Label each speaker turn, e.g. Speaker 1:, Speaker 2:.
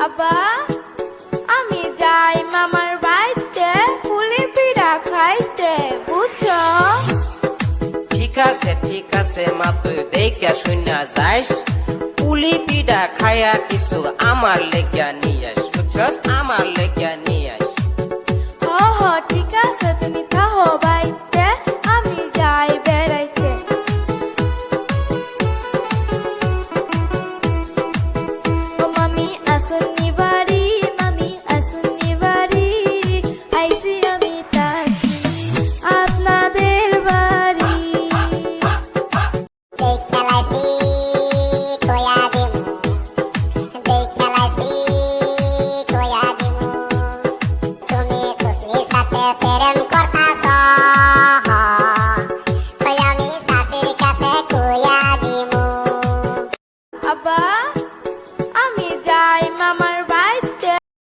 Speaker 1: আব্বা আমি যাই মামার বাড়িতে পুলি পিঠা খাইতে বুঝছো?
Speaker 2: ঠিক আছে মা, তুই দেখে শুনা যাইস, পুলি পিঠা খায়া কিছু আমার লেগা নিয়ে আস, বুঝছস? আমার লেগা